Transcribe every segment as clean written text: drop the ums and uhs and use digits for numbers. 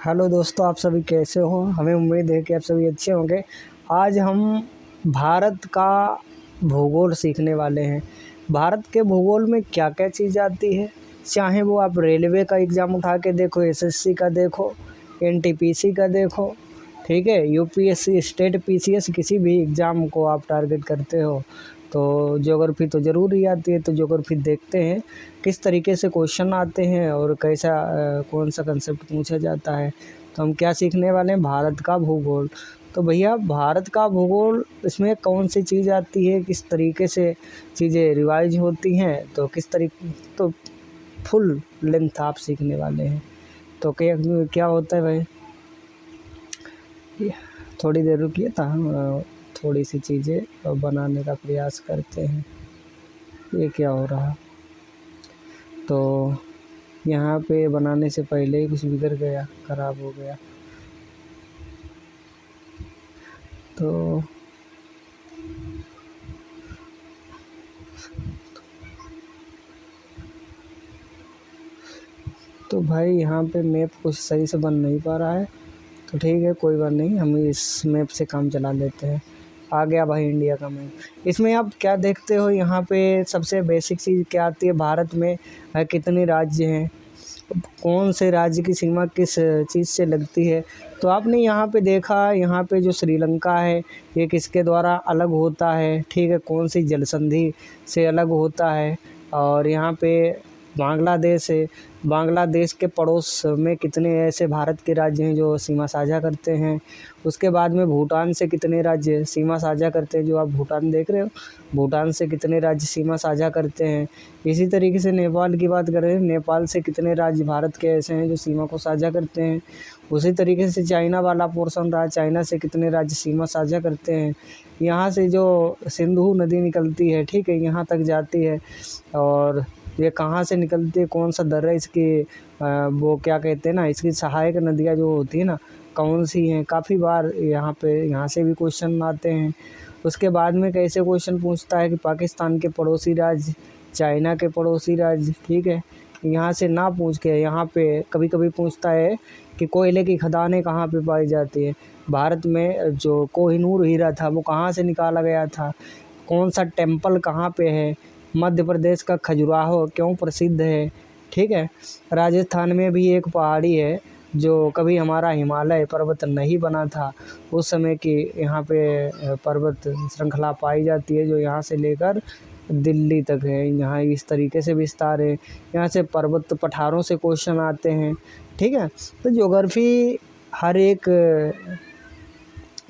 Hello दोस्तों, आप सभी कैसे हो। हमें उम्मीद है कि आप सभी अच्छे होंगे। आज हम भारत का भूगोल सीखने वाले हैं। भारत के भूगोल में क्या क्या चीज़ आती है, चाहे वो आप रेलवे का एग्ज़ाम उठा के देखो, एसएससी का देखो, एनटीपीसी का देखो, ठीक है, यूपीएससी, स्टेट पीसीएस, किसी भी एग्ज़ाम को आप टारगेट करते हो तो ज्योग्राफी तो ज़रूर ही आती है। तो ज्योग्राफी देखते हैं किस तरीके से क्वेश्चन आते हैं और कैसा कौन सा कंसेप्ट पूछा जाता है। तो हम क्या सीखने वाले हैं, भारत का भूगोल। तो भैया भारत का भूगोल, इसमें कौन सी चीज़ आती है, किस तरीके से चीज़ें रिवाइज होती हैं, तो किस तरीके, तो फुल लेंथ आप सीखने वाले हैं। तो क्या क्या होता है भाई, थोड़ी देर रुकिए था, हम थोड़ी सी चीज़ें बनाने का प्रयास करते हैं। ये क्या हो रहा, तो यहाँ पे बनाने से पहले ही कुछ बिगड़ गया, ख़राब हो गया। तो भाई यहाँ पे मैप कुछ सही से बन नहीं पा रहा है। तो ठीक है, कोई बात नहीं, हम इस मैप से काम चला लेते हैं। आ गया भाई इंडिया का मैप। इसमें आप क्या देखते हो, यहाँ पे सबसे बेसिक चीज़ क्या आती है, भारत में कितने राज्य हैं, कौन से राज्य की सीमा किस चीज़ से लगती है। तो आपने यहाँ पे देखा, यहाँ पे जो श्रीलंका है ये किसके द्वारा अलग होता है, ठीक है, कौन सी जल संधि से अलग होता है। और यहाँ पे बांग्लादेश है, बांग्लादेश के पड़ोस में कितने ऐसे भारत के राज्य हैं जो सीमा साझा करते हैं। उसके बाद में भूटान से कितने राज्य सीमा साझा करते हैं, जो आप भूटान देख रहे हो, भूटान से कितने राज्य सीमा साझा करते हैं। इसी तरीके से नेपाल की बात करें, नेपाल से कितने राज्य भारत के ऐसे हैं जो सीमा को साझा करते हैं। उसी तरीके से चाइना वाला पोर्शन रहा, चाइना से कितने राज्य सीमा साझा करते हैं। यहाँ से जो सिंधु नदी निकलती है, ठीक है, यहाँ तक जाती है। और ये कहाँ से निकलती है, कौन सा दर्रा इसकी, वो क्या कहते हैं ना, इसकी सहायक नदियाँ जो होती है ना, कौन सी हैं। काफ़ी बार यहाँ से भी क्वेश्चन आते हैं। उसके बाद में कैसे क्वेश्चन पूछता है कि पाकिस्तान के पड़ोसी राज्य, चाइना के पड़ोसी राज्य, ठीक है, यहाँ से ना पूछ के यहाँ पे कभी कभी पूछता है कि कोयले की खदानें कहाँ पे पाई जाती है। भारत में जो कोहिनूर हीरा था वो कहाँ से निकाला गया था, कौन सा टेम्पल कहाँ पे है, मध्य प्रदेश का खजुराहो क्यों प्रसिद्ध है, ठीक है। राजस्थान में भी एक पहाड़ी है जो कभी हमारा हिमालय पर्वत नहीं बना था, उस समय की यहाँ पे पर्वत श्रृंखला पाई जाती है, जो यहाँ से लेकर दिल्ली तक है। यहाँ इस तरीके से विस्तार है, यहाँ से पर्वत पठारों से क्वेश्चन आते हैं, ठीक है। तो ज्योग्राफी हर एक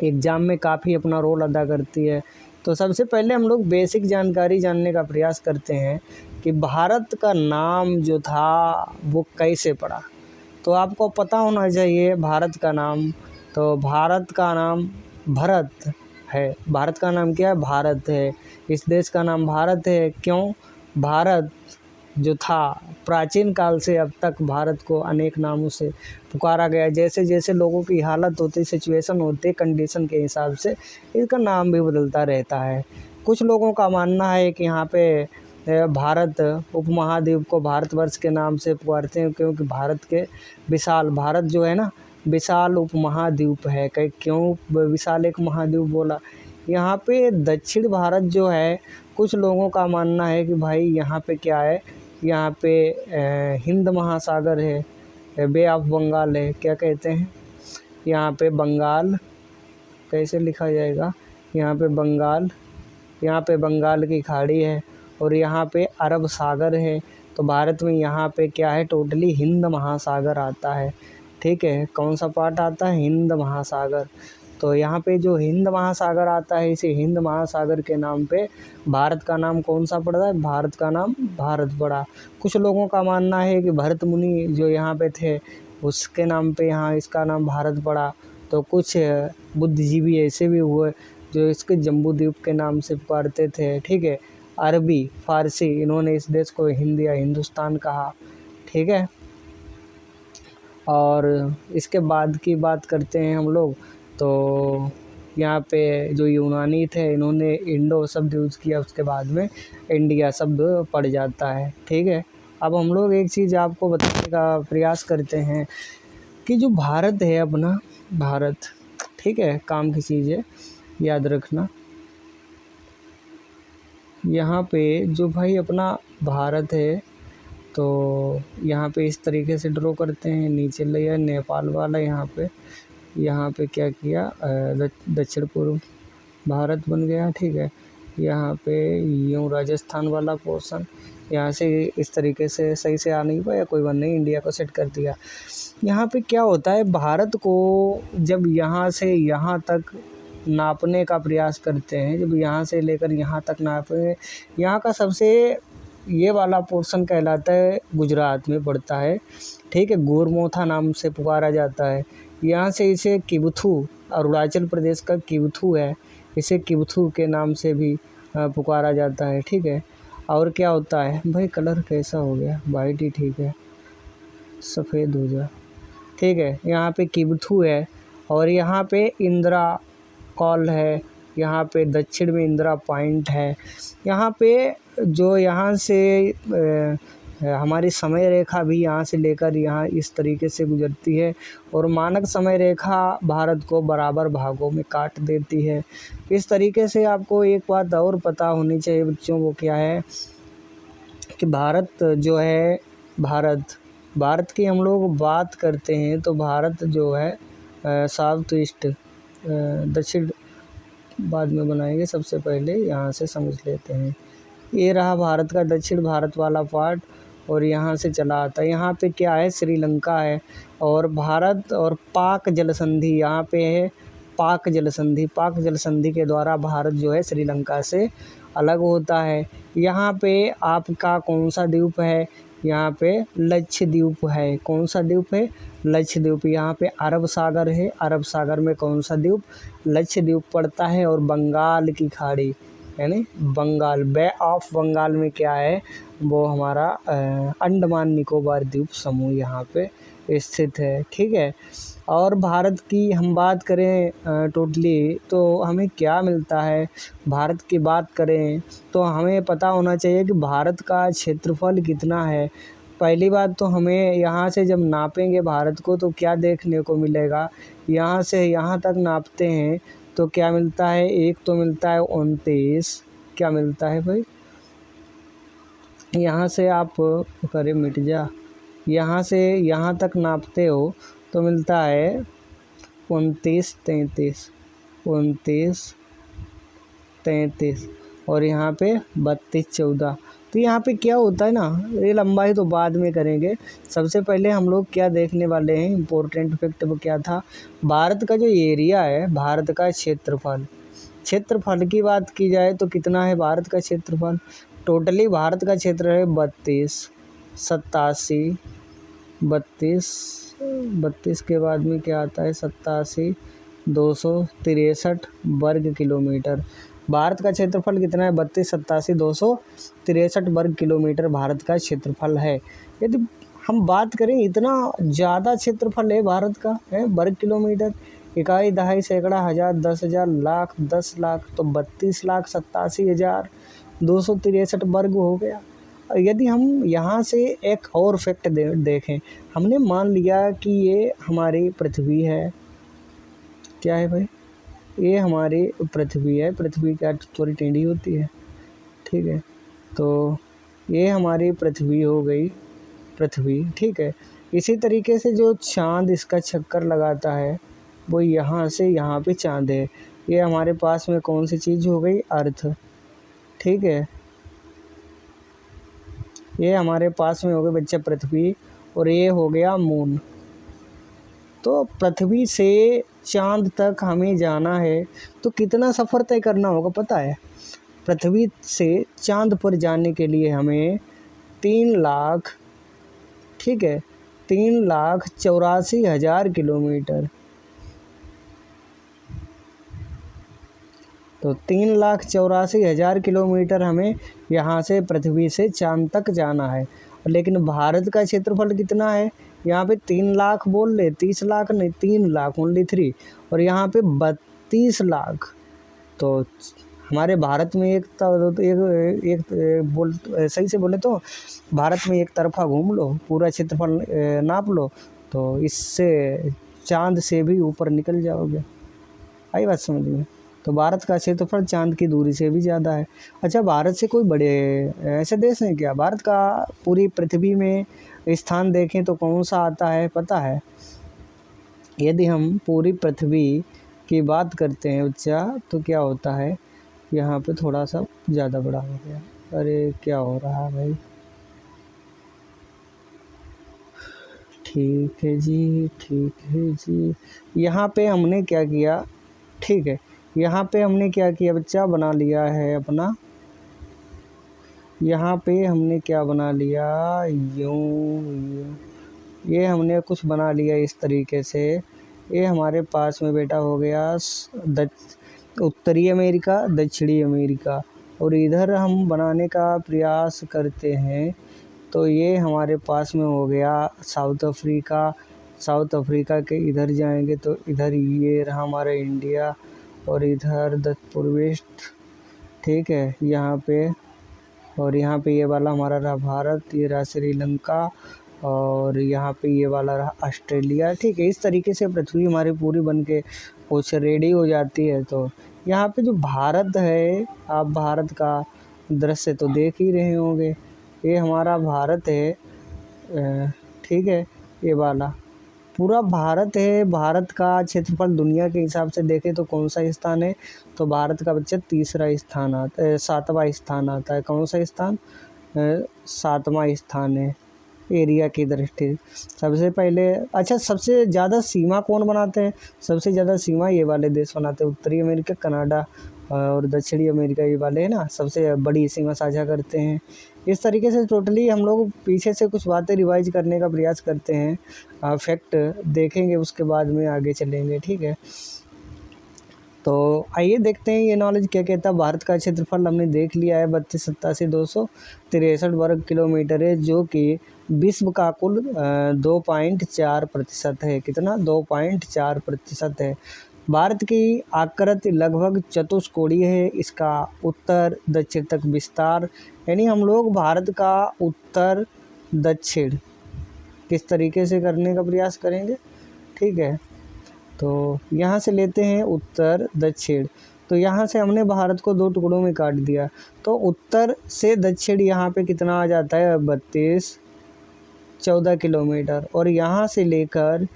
एग्ज़ाम में काफ़ी अपना रोल अदा करती है। तो सबसे पहले हम लोग बेसिक जानकारी जानने का प्रयास करते हैं कि भारत का नाम जो था वो कैसे पड़ा। तो आपको पता होना चाहिए भारत का नाम। तो भारत का नाम भरत है। भारत का नाम क्या है, भारत है। इस देश का नाम भारत है। क्यों, भारत जो था प्राचीन काल से अब तक भारत को अनेक नामों से पुकारा गया। जैसे जैसे लोगों की हालत होती, सिचुएशन होती, कंडीशन के हिसाब से इसका नाम भी बदलता रहता है। कुछ लोगों का मानना है कि यहाँ पे भारत उपमहाद्वीप को भारतवर्ष के नाम से पुकारते हैं, क्योंकि भारत के विशाल, भारत जो है ना विशाल उपमहाद्वीप है। क्यों विशाल एक महाद्वीप बोला, यहाँ पे दक्षिण भारत जो है, कुछ लोगों का मानना है कि भाई यहाँ पे क्या है, यहाँ पे हिंद महासागर है, बे ऑफ बंगाल है, क्या कहते हैं, यहाँ पे बंगाल कैसे लिखा जाएगा, यहाँ पे बंगाल की खाड़ी है, और यहाँ पे अरब सागर है। तो भारत में यहाँ पे क्या है, टोटली हिंद महासागर आता है, ठीक है। कौन सा पार्ट आता है, हिंद महासागर। तो यहाँ पे जो हिंद महासागर आता है, इसी हिंद महासागर के नाम पे भारत का नाम कौन सा पड़ा है, भारत का नाम भारत पड़ा। कुछ लोगों का मानना है कि भरत मुनि जो यहाँ पे थे उसके नाम पे यहाँ इसका नाम भारत पड़ा। तो कुछ बुद्धिजीवी ऐसे भी हुए जो इसके जम्बूद्वीप के नाम से पुकारते थे, ठीक है। अरबी, फारसी, इन्होंने इस देश को हिंद या हिंदुस्तान कहा, ठीक है। और इसके बाद की बात करते हैं हम लोग, तो यहाँ पे जो यूनानी थे इन्होंने इंडो शब्द यूज़ किया, उसके बाद में इंडिया शब्द पड़ जाता है, ठीक है। अब हम लोग एक चीज़ आपको बताने का प्रयास करते हैं कि जो भारत है अपना, भारत, ठीक है, काम की चीज़ है, याद रखना। यहाँ पे जो भाई अपना भारत है, तो यहाँ पे इस तरीके से ड्रॉ करते हैं। नीचे लिया नेपाल वाला, यहाँ पे क्या किया, दक्षिण पूर्व भारत बन गया, ठीक है। यहाँ पे यूँ राजस्थान वाला पोर्शन, यहाँ से इस तरीके से सही से आ नहीं पाया, कोई बात नहीं, इंडिया को सेट कर दिया। यहाँ पे क्या होता है, भारत को जब यहाँ से यहाँ तक नापने का प्रयास करते हैं, जब यहाँ से लेकर यहाँ तक नापे, यहाँ का सबसे ये वाला पोर्शन कहलाता है, गुजरात में पड़ता है, ठीक है, गोरमोथा नाम से पुकारा जाता है। यहाँ से इसे किबथू, अरुणाचल प्रदेश का किबथू है, इसे किबथू के नाम से भी पुकारा जाता है, ठीक है। और क्या होता है भाई, कलर कैसा हो गया, वाइट ही ठीक है, सफ़ेद हो जा, ठीक है। यहाँ पे किबथू है और यहाँ पे इंदिरा कॉल है, यहाँ पे दक्षिण में इंदिरा पॉइंट है। यहाँ पे जो यहाँ से हमारी समय रेखा भी यहाँ से लेकर यहाँ इस तरीके से गुजरती है और मानक समय रेखा भारत को बराबर भागों में काट देती है। इस तरीके से आपको एक बात और पता होनी चाहिए बच्चों को, क्या है कि भारत जो है, भारत की हम लोग बात करते हैं तो भारत जो है साउथ ईस्ट, दक्षिण बाद में बनाएंगे, सबसे पहले यहाँ से समझ लेते हैं। ये रहा भारत का दक्षिण भारत वाला पार्ट और यहाँ से चला आता है। यहाँ पे क्या है, श्रीलंका है और भारत और पाक जल संधि यहाँ पे है, पाक जल संधि के द्वारा भारत जो है श्रीलंका से अलग होता है। यहाँ पे आपका कौन सा द्वीप है, यहाँ पे लक्षद्वीप है। कौन सा द्वीप है, लक्षद्वीप। यहाँ पे अरब सागर है, अरब सागर में कौन सा द्वीप, लक्षद्वीप पड़ता है। और बंगाल की खाड़ी यानी बंगाल, बे ऑफ बंगाल में क्या है, वो हमारा अंडमान निकोबार द्वीप समूह यहाँ पे स्थित है, ठीक है। और भारत की हम बात करें टोटली तो हमें क्या मिलता है, भारत की बात करें तो हमें पता होना चाहिए कि भारत का क्षेत्रफल कितना है। पहली बात तो हमें यहाँ से जब नापेंगे भारत को तो क्या देखने को मिलेगा, यहाँ से यहाँ तक नापते हैं तो क्या मिलता है, एक तो मिलता है 29, क्या मिलता है भाई, यहाँ से आप करे मिट जा, यहाँ से यहाँ तक नापते हो तो मिलता है 29, 33, 29, 33 और यहाँ पे 32, 14। तो यहाँ पे क्या होता है ना, ये लंबाई तो बाद में करेंगे, सबसे पहले हम लोग क्या देखने वाले हैं, इम्पोर्टेंट फैक्ट वो क्या था, भारत का जो एरिया है, भारत का क्षेत्रफल की बात की जाए तो कितना है भारत का क्षेत्रफल, टोटली भारत का क्षेत्र है 32, 87, 32 के बाद में क्या आता है 87, 263 वर्ग किलोमीटर। भारत का क्षेत्रफल कितना है, 32, 87, 263 वर्ग किलोमीटर भारत का क्षेत्रफल है। यदि हम बात करें, इतना ज़्यादा क्षेत्रफल है भारत का, है वर्ग किलोमीटर, इकाई, दहाई, सैकड़ा, हज़ार, 10,000, लाख, 10 लाख, तो 32,87,263 वर्ग हो गया। यदि हम यहाँ से एक और फैक्ट देखें, हमने मान लिया कि ये हमारी पृथ्वी है, क्या है भाई, ये हमारी पृथ्वी है, पृथ्वी क्या थोड़ी टेढ़ी होती है, ठीक है, तो ये हमारी पृथ्वी हो गई, पृथ्वी, ठीक है। इसी तरीके से जो चाँद इसका चक्कर लगाता है वो यहाँ से यहाँ पे चाँद है, ये हमारे पास में कौन सी चीज़ हो गई, अर्थ, ठीक है, ये हमारे पास में हो गई बच्चा पृथ्वी और ये हो गया मून। तो पृथ्वी से चाँद तक हमें जाना है तो कितना सफ़र तय करना होगा पता है, पृथ्वी से चाँद पर जाने के लिए हमें 3 लाख, ठीक है, 3,84,000 किलोमीटर, तो 3,84,000 किलोमीटर हमें यहाँ से पृथ्वी से चाँद तक जाना है। लेकिन भारत का क्षेत्रफल कितना है, यहाँ पे 3 लाख बोल ले, 30 लाख नहीं, 3 लाख, ओनली 3, और यहाँ पे 32 लाख। तो हमारे भारत में एक सही से बोले तो भारत में एक तरफा घूम लो, पूरा क्षेत्रफल नाप लो तो इससे चाँद से भी ऊपर निकल जाओगे। आई बात समझ में? तो भारत का क्षेत्रफल चाँद की दूरी से भी ज़्यादा है। अच्छा, भारत से कोई बड़े ऐसे देश हैं क्या? भारत का पूरी पृथ्वी में स्थान देखें तो कौन सा आता है पता है? यदि हम पूरी पृथ्वी की बात करते हैं बच्चा, तो क्या होता है, यहाँ पे थोड़ा सा ज़्यादा बड़ा हो गया। अरे क्या हो रहा है भाई? ठीक है जी, ठीक है जी। यहाँ पे हमने क्या किया, ठीक है, यहाँ पे हमने क्या किया बच्चा, बना लिया है अपना, यहाँ पे हमने क्या बना लिया, यूँ ये हमने कुछ बना लिया इस तरीके से। ये हमारे पास में बेटा हो गया उत्तरी अमेरिका, दक्षिणी अमेरिका, और इधर हम बनाने का प्रयास करते हैं तो ये हमारे पास में हो गया साउथ अफ्रीका। साउथ अफ्रीका के इधर जाएंगे तो इधर ये रहा हमारा इंडिया, और इधर पूर्वेस्ट, ठीक है, यहाँ पे, और यहाँ पे ये वाला हमारा रहा भारत, ये रहा श्रीलंका, और यहाँ पे ये वाला रहा ऑस्ट्रेलिया। ठीक है, इस तरीके से पृथ्वी हमारी पूरी बन के कुछ रेडी हो जाती है। तो यहाँ पे जो भारत है, आप भारत का दृश्य तो देख ही रहे होंगे, ये हमारा भारत है, ठीक है, ये वाला पूरा भारत है। भारत का क्षेत्रफल दुनिया के हिसाब से देखें तो कौन सा स्थान है, तो भारत का बच्चा तीसरा स्थान आता है, 7वां स्थान आता है। कौन सा स्थान? 7वां स्थान है एरिया की दृष्टि। सबसे पहले, अच्छा, सबसे ज़्यादा सीमा कौन बनाते हैं? सबसे ज़्यादा सीमा ये वाले देश बनाते हैं, उत्तरी अमेरिका, कनाडा और दक्षिणी अमेरिका, ये वाले है ना, सबसे बड़ी सीमा साझा करते हैं। इस तरीके से टोटली हम लोग पीछे से कुछ बातें रिवाइज करने का प्रयास करते हैं, फैक्ट देखेंगे उसके बाद में आगे चलेंगे, ठीक है। तो आइए देखते हैं ये नॉलेज क्या कहता है। भारत का क्षेत्रफल हमने देख लिया है, 32,87,263 वर्ग किलोमीटर है, जो कि विश्व का कुल 2.4% है। कितना? 2.4% है। भारत की आकृति लगभग चतुष्कोणीय है। इसका उत्तर दक्षिण तक विस्तार, यानी हम लोग भारत का उत्तर दक्षिण किस तरीके से करने का प्रयास करेंगे, ठीक है। तो यहाँ से लेते हैं उत्तर दक्षिण, तो यहाँ से हमने भारत को 2 टुकड़ों में काट दिया, तो उत्तर से दक्षिण यहाँ पे कितना आ जाता है, 3214 किलोमीटर, और यहाँ से लेकर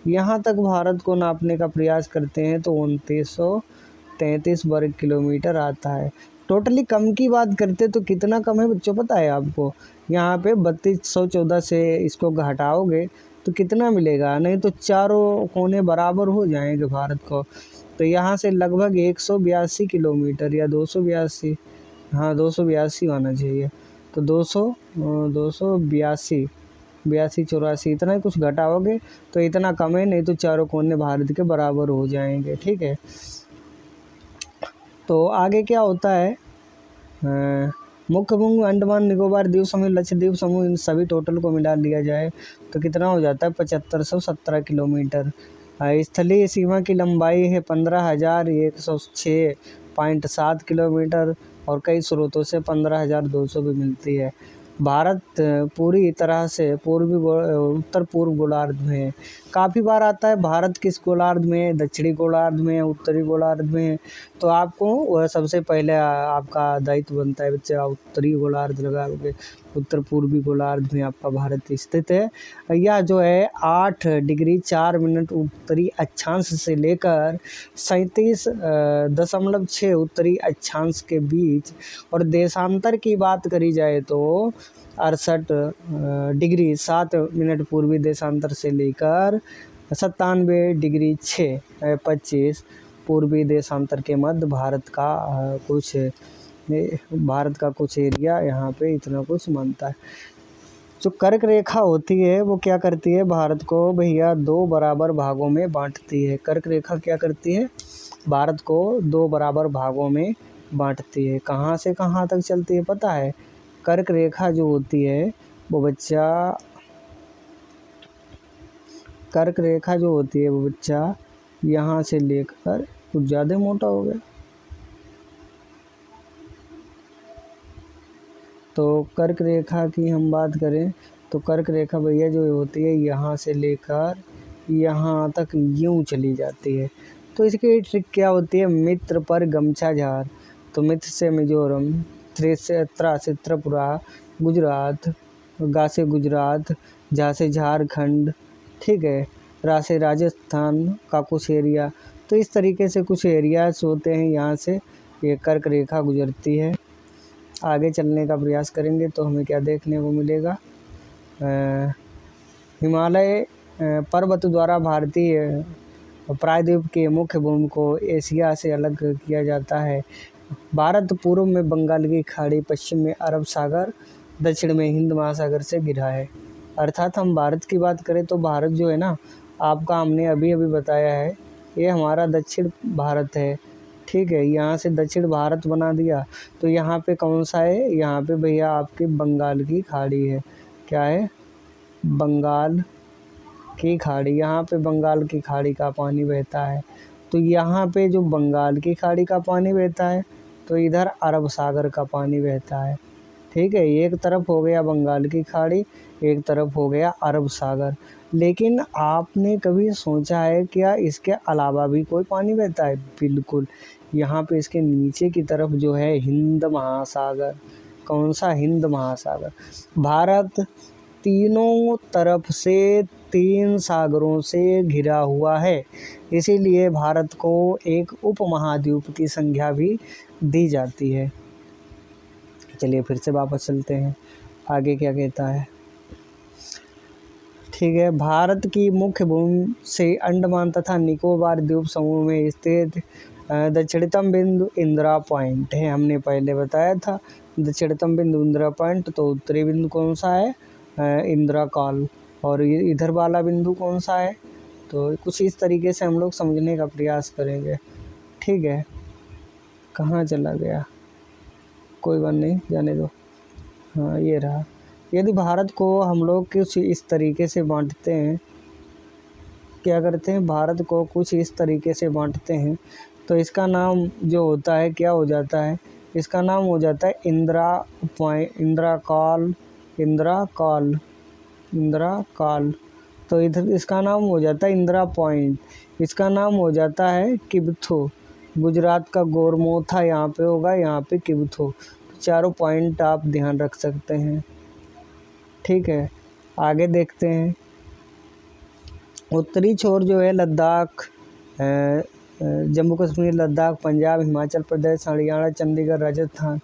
यहाँ तक भारत को नापने का प्रयास करते हैं तो 2933 वर्ग किलोमीटर आता है। टोटली कम की बात करते तो कितना कम है बच्चों, पता है आपको? यहाँ पे 3214 से इसको घटाओगे तो कितना मिलेगा? नहीं तो चारों कोने बराबर हो जाएंगे भारत को। तो यहाँ से लगभग 182 किलोमीटर या 282, हाँ 282 होना चाहिए, तो 282, 82, 84 इतना ही कुछ घटाओगे तो इतना कम है, नहीं तो चारों कोने भारत के बराबर हो जाएंगे, ठीक है। तो आगे क्या होता है, मुख्य भूमि अंडमान निकोबार द्वीप समूह, लक्षद्वीप समूह, इन सभी टोटल को मिला लिया जाए तो कितना हो जाता है, 7517 किलोमीटर। स्थलीय सीमा की लंबाई है 15,106.7 किलोमीटर, और कई स्रोतों से 15,200 भी मिलती है। भारत पूरी तरह से उत्तर पूर्व गोलार्ध में है। काफ़ी बार आता है भारत किस गोलार्ध में, दक्षिणी गोलार्ध में, उत्तरी गोलार्ध में, तो आपको वह सबसे पहले आपका दायित्व बनता है बच्चा, उत्तरी गोलार्ध लगाओगे। उत्तर पूर्वी गोलार्ध में आपका भारत स्थित है। यह जो है 8 डिग्री 4 मिनट उत्तरी अक्षांश से लेकर 37.6 उत्तरी अक्षांश के बीच, और देशांतर की बात करी जाए तो 68 डिग्री 7 मिनट पूर्वी देशांतर से लेकर 97 डिग्री 6.25 पूर्वी देशांतर के मध्य भारत का कुछ एरिया यहाँ पे इतना कुछ मानता है। जो कर्क रेखा होती है वो क्या करती है, भारत को भैया 2 बराबर भागों में बांटती है। कर्क रेखा क्या करती है, भारत को 2 बराबर भागों में बांटती है। कहाँ से कहाँ तक चलती है पता है? कर्क रेखा जो होती है वो बच्चा, कर्क रेखा जो होती है वो बच्चा यहाँ से लेकर, कुछ ज़्यादा मोटा हो गया, तो कर्क रेखा की हम बात करें तो कर्क रेखा भैया जो होती है यहाँ से लेकर यहाँ तक यूँ चली जाती है। तो इसकी ट्रिक क्या होती है, मित्र पर गमछा झार। तो मित्र से मिजोरम, त्रा से त्रिपुरा, गुजरात, गा से गुजरात, झा से झारखंड, ठीक है, रा से राजस्थान का कुछ एरिया। तो इस तरीके से कुछ एरियाज होते हैं, यहाँ से ये कर्क रेखा गुजरती है। आगे चलने का प्रयास करेंगे तो हमें क्या देखने को मिलेगा, हिमालय पर्वत द्वारा भारतीय प्रायद्वीप के मुख्य भूमि को एशिया से अलग किया जाता है। भारत पूर्व में बंगाल की खाड़ी, पश्चिम में अरब सागर, दक्षिण में हिंद महासागर से घिरा है। अर्थात हम भारत की बात करें तो भारत जो है ना, आपका हमने अभी अभी बताया है, ये हमारा दक्षिण भारत है, ठीक है। यहाँ से दक्षिण भारत बना दिया तो यहाँ पे कौन सा है, यहाँ पे भैया आपकी बंगाल की खाड़ी है। क्या है, बंगाल की खाड़ी। यहाँ पे बंगाल की खाड़ी का पानी बहता है। तो यहाँ पे जो बंगाल की खाड़ी का पानी बहता है तो इधर अरब सागर का पानी बहता है, ठीक है। एक तरफ हो गया बंगाल की खाड़ी, एक तरफ हो गया अरब सागर। लेकिन आपने कभी सोचा है क्या इसके अलावा भी कोई पानी बहता है? बिल्कुल, यहाँ पे इसके नीचे की तरफ जो है हिंद महासागर। कौन सा? हिंद महासागर। भारत तीनों तरफ से 3 सागरों से घिरा हुआ है, इसीलिए भारत को एक उपमहाद्वीप की संज्ञा भी दी जाती है। चलिए फिर से वापस चलते हैं, आगे क्या कहता है, ठीक है। भारत की मुख्य भूमि से अंडमान तथा निकोबार द्वीप समूह में स्थित दक्षिणतम बिंदु इंदिरा पॉइंट है। हमने पहले बताया था दक्षिणतम बिंदु इंदिरा पॉइंट। तो उत्तरी बिंदु कौन सा है, इंदिरा कॉल। और इधर वाला बिंदु कौन सा है? तो कुछ इस तरीके से हम लोग समझने का प्रयास करेंगे, ठीक है। कहाँ चला गया, कोई बात नहीं, जाने दो। हाँ, ये रहा। यदि भारत को हम लोग कुछ इस तरीके से बांटते हैं, क्या करते हैं, भारत को कुछ इस तरीके से बांटते हैं तो इसका नाम जो होता है क्या हो जाता है, इसका नाम हो जाता है Indira point, Indira call, Indira call, Indira call. तो इधर इसका नाम हो जाता है इंदिरा पॉइंट, इसका नाम हो जाता है किबथो। गुजरात का गोरमोथा यहाँ पे होगा, यहाँ पे किबथो। चारों पॉइंट आप ध्यान रख सकते हैं, ठीक है। आगे देखते हैं, उत्तरी छोर जो है लद्दाख, जम्मू कश्मीर, लद्दाख, पंजाब, हिमाचल प्रदेश, हरियाणा, चंडीगढ़, राजस्थान।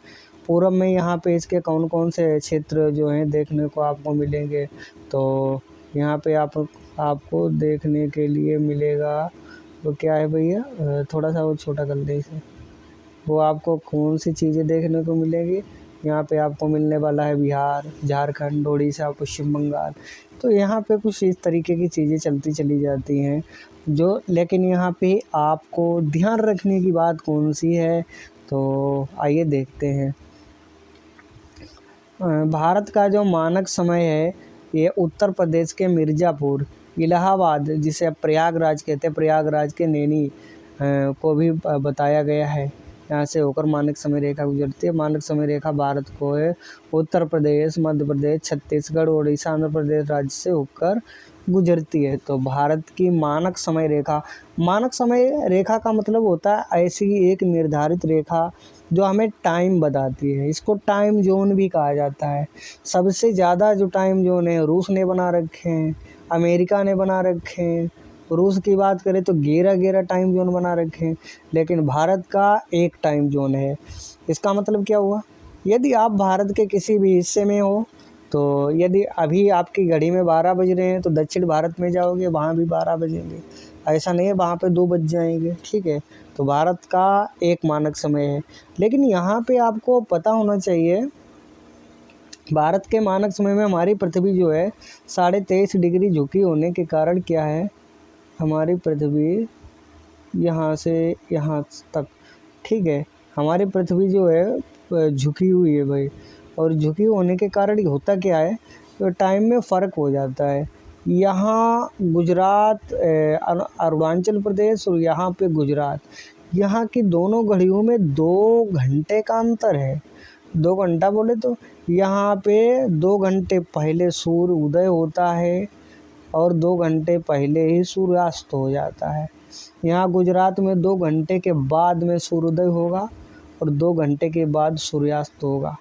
पूर्व में यहाँ पे इसके कौन कौन से क्षेत्र जो हैं देखने को आपको मिलेंगे, तो यहाँ पे आपको देखने के लिए मिलेगा वो क्या है भैया, थोड़ा सा वो छोटा कर दे इसे। वो आपको कौन सी चीज़ें देखने को मिलेगी, यहाँ पे आपको मिलने वाला है बिहार, झारखंड, उड़ीसा, पश्चिम बंगाल। तो यहाँ पे कुछ इस तरीके की चीज़ें चलती चली जाती हैं जो, लेकिन यहाँ पे आपको ध्यान रखने की बात कौन सी है, तो आइए देखते हैं। भारत का जो मानक समय है ये उत्तर प्रदेश के मिर्ज़ापुर, इलाहाबाद, जिसे प्रयागराज कहते हैं, प्रयागराज के नैनी को भी बताया गया है। यहाँ से होकर मानक समय रेखा गुजरती है। मानक समय रेखा भारत को है उत्तर प्रदेश, मध्य प्रदेश, छत्तीसगढ़, उड़ीसा, आंध्र प्रदेश राज्य से होकर गुजरती है। तो भारत की मानक समय रेखा, मानक समय रेखा का मतलब होता है ऐसी एक निर्धारित रेखा जो हमें टाइम बताती है। इसको टाइम जोन भी कहा जाता है। सबसे ज़्यादा जो टाइम जोन है रूस ने बना रखे हैं, अमेरिका ने बना रखे हैं। रूस की बात करें तो 11 टाइम जोन बना रखे हैं, लेकिन भारत का एक टाइम जोन है। इसका मतलब क्या हुआ, यदि आप भारत के किसी भी हिस्से में हो, तो यदि अभी आपकी घड़ी में 12 बज रहे हैं तो दक्षिण भारत में जाओगे वहाँ भी 12 बजेंगे। ऐसा नहीं है वहाँ पे 2 बज जाएंगे, ठीक है। तो भारत का एक मानक समय है। लेकिन यहाँ पे आपको पता होना चाहिए, भारत के मानक समय में हमारी पृथ्वी जो है 23.5 डिग्री झुकी होने के कारण क्या है, हमारी पृथ्वी यहाँ से यहाँ तक, ठीक है, हमारी पृथ्वी जो है झुकी हुई है भाई। और झुकी होने के कारण होता क्या है, तो टाइम में फ़र्क हो जाता है। यहाँ गुजरात, अरुणाचल प्रदेश और यहाँ पे गुजरात, यहाँ की दोनों घड़ियों में 2 घंटे का अंतर है। 2 घंटा बोले तो यहाँ पे 2 घंटे पहले सूर्य उदय होता है और 2 घंटे पहले ही सूर्यास्त हो जाता है। यहाँ गुजरात में 2 घंटे के बाद में सूर्योदय होगा और 2 घंटे के बाद सूर्यास्त होगा।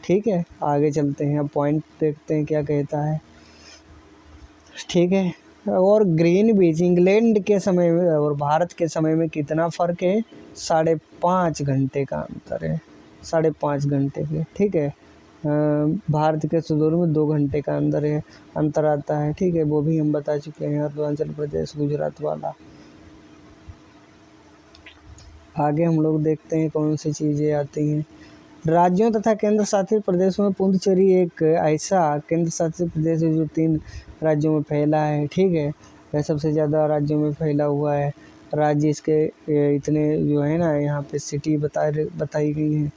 ठीक है, आगे चलते हैं, अब पॉइंट देखते हैं क्या कहता है। ठीक है, और ग्रीनविच इंग्लैंड के समय में और भारत के समय में कितना फ़र्क है? 5.5 घंटे का अंतर है, 5.5 घंटे के। ठीक है, भारत के सुदूर में 2 घंटे का अंतर आता है। ठीक है, वो भी हम बता चुके हैं, अरुणाचल प्रदेश गुजरात वाला। आगे हम लोग देखते हैं कौन सी चीज़ें आती हैं। राज्यों तथा केंद्र शासित प्रदेशों में पुडुचेरी एक ऐसा केंद्र शासित प्रदेश है जो 3 राज्यों में फैला है। ठीक है, यह सबसे ज़्यादा राज्यों में फैला हुआ है। राज्य इसके इतने जो है ना, यहाँ पे सिटी बताई गई हैं।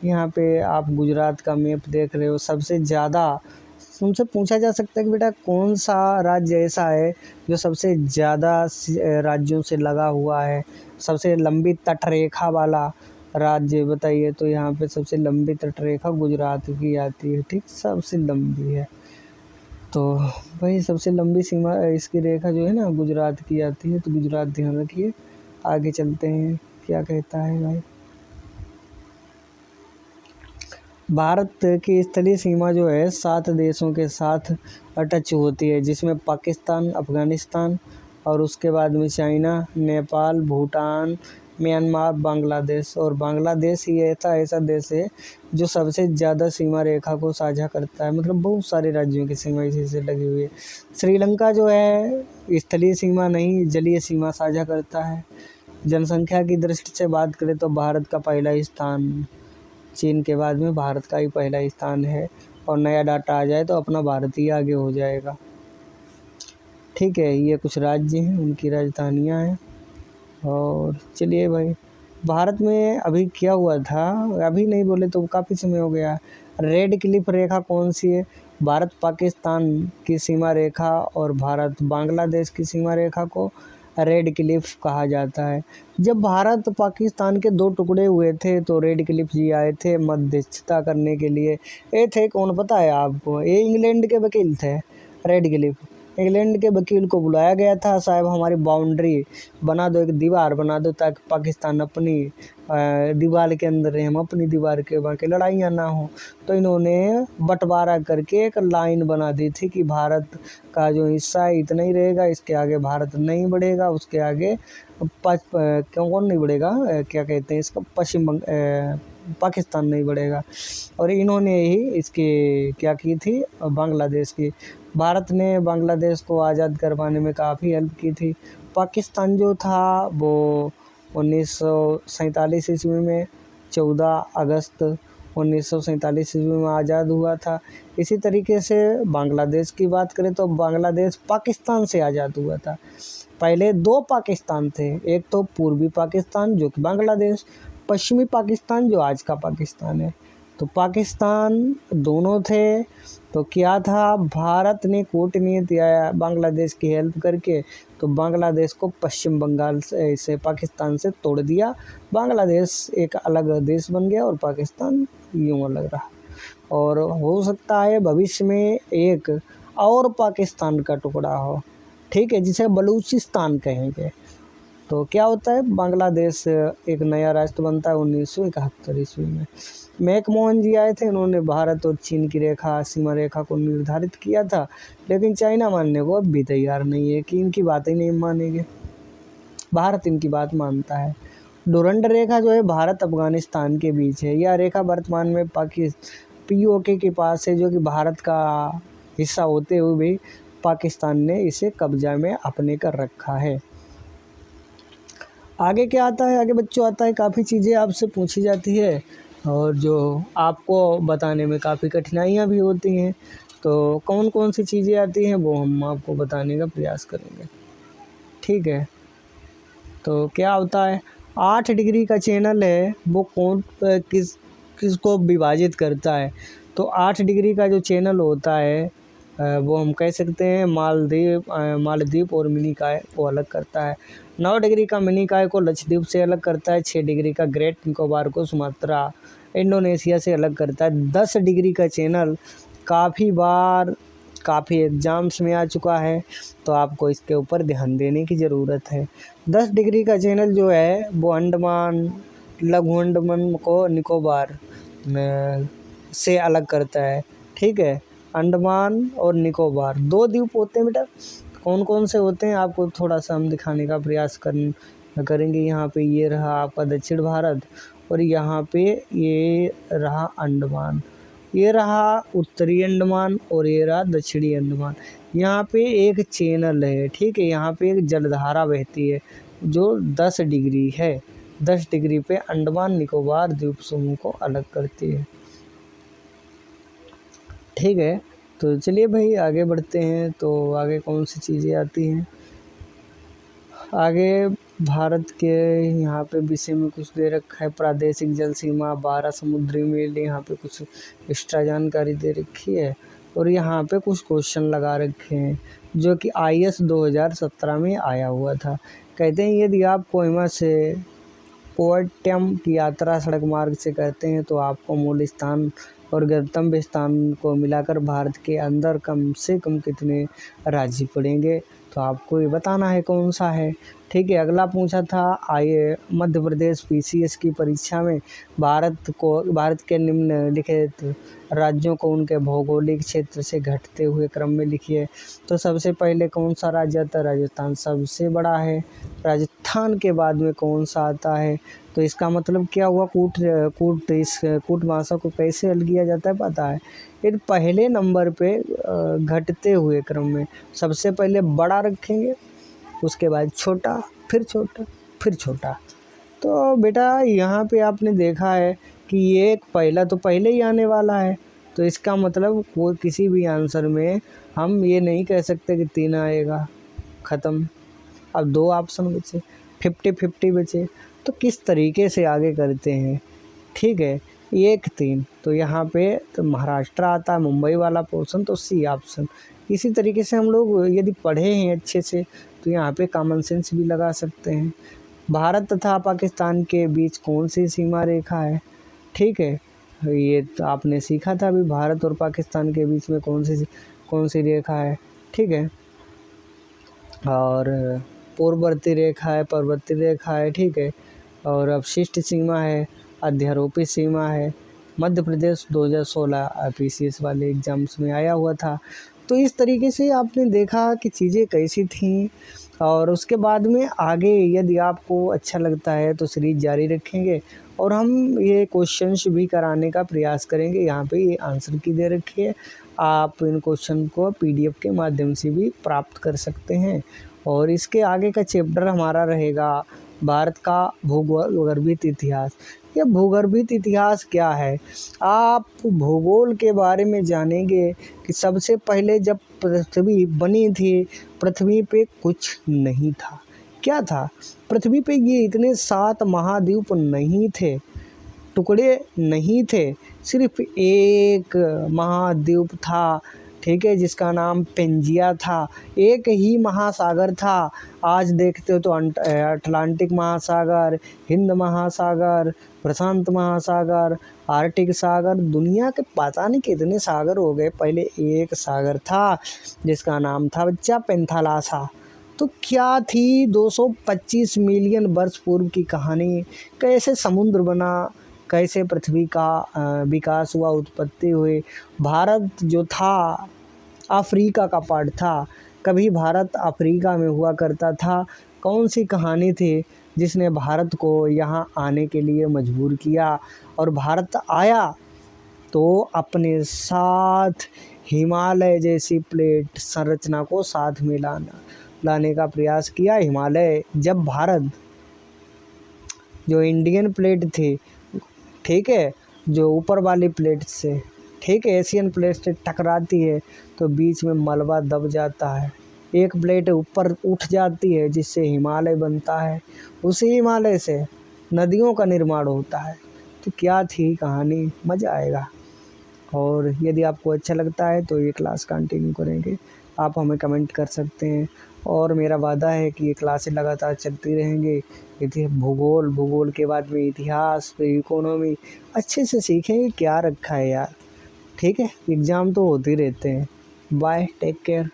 यहाँ पे आप गुजरात का मैप देख रहे हो, सबसे ज़्यादा तुमसे पूछा जा सकता है कि बेटा कौन सा राज्य ऐसा है जो सबसे ज़्यादा राज्यों से लगा हुआ है, सबसे लंबी तटरेखा वाला राज्य बताइए। तो यहाँ पे सबसे लंबी तटरेखा गुजरात की आती है। ठीक, सबसे लंबी है। तो भाई सबसे लंबी सीमा इसकी रेखा जो है ना गुजरात की आती है, तो गुजरात ध्यान रखिए। आगे चलते हैं, क्या कहता है भाई। भारत की स्थलीय सीमा जो है 7 देशों के साथ टच होती है, जिसमें पाकिस्तान, अफ़गानिस्तान और उसके बाद में चाइना, नेपाल, भूटान, म्यांमार, बांग्लादेश। और बांग्लादेश ही ऐसा देश है जो सबसे ज़्यादा सीमा रेखा को साझा करता है, मतलब बहुत सारे राज्यों की सीमा इसी से लगी हुई है। श्रीलंका जो है स्थलीय सीमा नहीं, जलीय सीमा साझा करता है। जनसंख्या की दृष्टि से बात करें तो भारत का पहला स्थान, चीन के बाद में भारत का ही पहला स्थान है। और नया डाटा आ जाए तो अपना भारत ही आगे हो जाएगा। ठीक है, ये कुछ राज्य हैं, उनकी राजधानियाँ हैं। और चलिए भाई, भारत में अभी क्या हुआ था, अभी नहीं बोले तो काफ़ी समय हो गया। रेड क्लिफ रेखा कौन सी है? भारत पाकिस्तान की सीमा रेखा और भारत बांग्लादेश की सीमा रेखा को रेड क्लिफ कहा जाता है। जब भारत पाकिस्तान के 2 टुकड़े हुए थे तो रेड क्लिफ जी आए थे मध्यस्थता करने के लिए। ये थे कौन पता है आपको? ये इंग्लैंड के वकील थे। रेड क्लिफ इंग्लैंड के वकील को बुलाया गया था, साहब हमारी बाउंड्री बना दो, एक दीवार बना दो ताकि पाकिस्तान अपनी दीवार के अंदर रहे, हम अपनी दीवार के बाहर लड़ाइयाँ ना हो। तो इन्होंने बंटवारा करके एक लाइन बना दी थी कि भारत का जो हिस्सा है इतना ही रहेगा, इसके आगे भारत नहीं बढ़ेगा, उसके आगे क्यों कौन नहीं बढ़ेगा, क्या कहते हैं इसका, पाकिस्तान नहीं बढ़ेगा। और इन्होंने ही इसकी क्या की थी, बांग्लादेश की। भारत ने बांग्लादेश को आज़ाद करवाने में काफ़ी हेल्प की थी। पाकिस्तान जो था वो 1947 ईस्वी में 14 अगस्त 1947 ईस्वी में आज़ाद हुआ था। इसी तरीके से बांग्लादेश की बात करें तो बांग्लादेश पाकिस्तान से आज़ाद हुआ था। पहले 2 पाकिस्तान थे, एक तो पूर्वी पाकिस्तान जो कि बांग्लादेश, पश्चिमी पाकिस्तान जो आज का पाकिस्तान है। तो पाकिस्तान दोनों थे। तो क्या था, भारत ने कूटनीति या बांग्लादेश की हेल्प करके तो बांग्लादेश को पश्चिम बंगाल से पाकिस्तान से तोड़ दिया। बांग्लादेश एक अलग देश बन गया और पाकिस्तान यूँ अलग रहा। और हो सकता है भविष्य में एक और पाकिस्तान का टुकड़ा हो, ठीक है, जिसे बलूचिस्तान कहेंगे। तो क्या होता है, बांग्लादेश एक नया राष्ट्र बनता है 1971 ईस्वी में। मैकमोहन जी आए थे, उन्होंने भारत और चीन की सीमा रेखा को निर्धारित किया था, लेकिन चाइना मानने को अब भी तैयार नहीं है कि इनकी बातें नहीं मानेंगे, भारत इनकी बात मानता है। डुरंड रेखा जो है भारत अफगानिस्तान के बीच है। यह रेखा वर्तमान में POK के पास है, जो कि भारत का हिस्सा होते हुए भी पाकिस्तान ने इसे कब्जा में अपने कर रखा है। आगे क्या आता है, आगे बच्चों आता है, काफ़ी चीज़ें आपसे पूछी जाती है और जो आपको बताने में काफ़ी कठिनाइयाँ भी होती हैं। तो कौन कौन सी चीज़ें आती हैं वो हम आपको बताने का प्रयास करेंगे। ठीक है, तो क्या होता है, 8 डिग्री का चैनल है वो किसको विभाजित करता है? तो 8 डिग्री का जो चैनल होता है वो हम कह सकते हैं मालदीव और मिनिकॉय को अलग करता है। 9 डिग्री का मिनिकॉय को लक्षद्वीप से अलग करता है। 6 डिग्री का ग्रेट निकोबार को सुमात्रा इंडोनेशिया से अलग करता है। 10 डिग्री का चैनल काफ़ी एग्ज़ाम्स में आ चुका है, तो आपको इसके ऊपर ध्यान देने की ज़रूरत है। 10 डिग्री का चैनल जो है वो लघु अंडमान को निकोबार से अलग करता है। ठीक है, अंडमान और निकोबार 2 द्वीप होते हैं बेटा। कौन कौन से होते हैं आपको थोड़ा सा हम दिखाने का प्रयास करेंगे। यहाँ पे ये रहा आपका दक्षिण भारत, और यहाँ पे ये रहा अंडमान, ये रहा उत्तरी अंडमान और ये रहा दक्षिणी अंडमान। यहाँ पे एक चैनल है, ठीक है, यहाँ पे एक जलधारा बहती है जो 10 डिग्री है। 10 डिग्री पे अंडमान निकोबार द्वीप समूह को अलग करती है। ठीक है, तो चलिए भाई आगे बढ़ते हैं। तो आगे कौन सी चीज़ें आती हैं, आगे भारत के यहाँ पे विषय में कुछ दे रखा है। प्रादेशिक जल सीमा, 12 समुद्री मील, यहाँ पे कुछ एक्स्ट्रा जानकारी दे रखी है। और यहाँ पे कुछ क्वेश्चन लगा रखे हैं जो कि IS 2017 में आया हुआ था। कहते हैं यदि आप कोहिमा से कोट्टयम की यात्रा सड़क मार्ग से करते हैं तो आपको मूल स्थान और गंतव्य स्थान को मिलाकर भारत के अंदर कम से कम कितने राज्य पड़ेंगे, तो आपको ये बताना है कौन सा है। ठीक है, अगला पूछा था मध्य प्रदेश PCS की परीक्षा में भारत के निम्नलिखित राज्यों को उनके भौगोलिक क्षेत्र से घटते हुए क्रम में लिखिए। तो सबसे पहले कौन सा राज्य आता है, राजस्थान सबसे बड़ा है। राजस्थान के बाद में कौन सा आता है, तो इसका मतलब क्या हुआ, कूट भाषा को कैसे हल किया जाता है पता है। फिर पहले नंबर पे घटते हुए क्रम में सबसे पहले बड़ा रखेंगे, उसके बाद छोटा, फिर छोटा, फिर छोटा। तो बेटा यहाँ पे आपने देखा है कि ये पहला तो पहले ही आने वाला है, तो इसका मतलब कोई किसी भी आंसर में हम ये नहीं कह सकते कि 3 आएगा, ख़त्म। अब 2 ऑप्शन बचे, 50-50 बचे, तो किस तरीके से आगे करते हैं। ठीक है, 1-3, तो यहाँ पे तो महाराष्ट्र आता है, मुंबई वाला पोर्शन, तो C ऑप्शन। इसी तरीके से हम लोग यदि पढ़े हैं अच्छे से तो यहाँ पे कॉमन सेंस भी लगा सकते हैं। भारत तथा पाकिस्तान के बीच कौन सी सीमा रेखा है। ठीक है, ये तो आपने सीखा था अभी, भारत और पाकिस्तान के बीच में कौन सी रेखा है। ठीक है, और पूर्ववर्ती रेखा है, पर्वतीय रेखा है। ठीक है, और अवशिष्ट सीमा है, अध्यारोपित सीमा है। मध्य प्रदेश 2016 PCS वाले एग्ज़ाम्स में आया हुआ था। तो इस तरीके से आपने देखा कि चीज़ें कैसी थीं, और उसके बाद में आगे यदि आपको अच्छा लगता है तो सीरीज़ जारी रखेंगे, और हम ये क्वेश्चंस भी कराने का प्रयास करेंगे। यहाँ पे ये आंसर की दे रखी है, आप इन क्वेश्चन को PDF के माध्यम से भी प्राप्त कर सकते हैं। और इसके आगे का चैप्टर हमारा रहेगा भारत का भूगर्भित इतिहास। यह भूगर्भित इतिहास क्या है, आप भूगोल के बारे में जानेंगे कि सबसे पहले जब पृथ्वी बनी थी, पृथ्वी पे कुछ नहीं था। क्या था, पृथ्वी पे ये इतने 7 महाद्वीप नहीं थे, टुकड़े नहीं थे, सिर्फ एक महाद्वीप था। ठीक है, जिसका नाम पेंजिया था। एक ही महासागर था। आज देखते हो तो अटलांटिक महासागर, हिंद महासागर, प्रशांत महासागर, आर्कटिक सागर, दुनिया के पता नहीं कितने सागर हो गए। पहले एक सागर था जिसका नाम था बच्चा पेंथालासा। तो क्या थी 225 मिलियन वर्ष पूर्व की कहानी, कैसे समुद्र बना, कैसे पृथ्वी का विकास हुआ, उत्पत्ति हुई। भारत जो था अफ्रीका का पार्ट था, कभी भारत अफ्रीका में हुआ करता था। कौन सी कहानी थी जिसने भारत को यहाँ आने के लिए मजबूर किया, और भारत आया तो अपने साथ हिमालय जैसी प्लेट संरचना को साथ में लाने का प्रयास किया। हिमालय जब भारत जो इंडियन प्लेट थी, ठीक है, जो ऊपर वाली प्लेट से, ठीक है, एशियन प्लेट से टकराती है तो बीच में मलबा दब जाता है, एक प्लेट ऊपर उठ जाती है जिससे हिमालय बनता है। उसी हिमालय से नदियों का निर्माण होता है। तो क्या थी कहानी, मज़ा आएगा। और यदि आपको अच्छा लगता है तो ये क्लास कंटिन्यू करेंगे। आप हमें कमेंट कर सकते हैं और मेरा वादा है कि ये क्लासें लगातार चलती रहेंगे। भूगोल के बाद में इतिहास, फिर इकोनॉमी अच्छे से सीखेंगे। क्या रखा है यार, ठीक है। एग्ज़ाम तो होते ही रहते हैं। Bye, take care.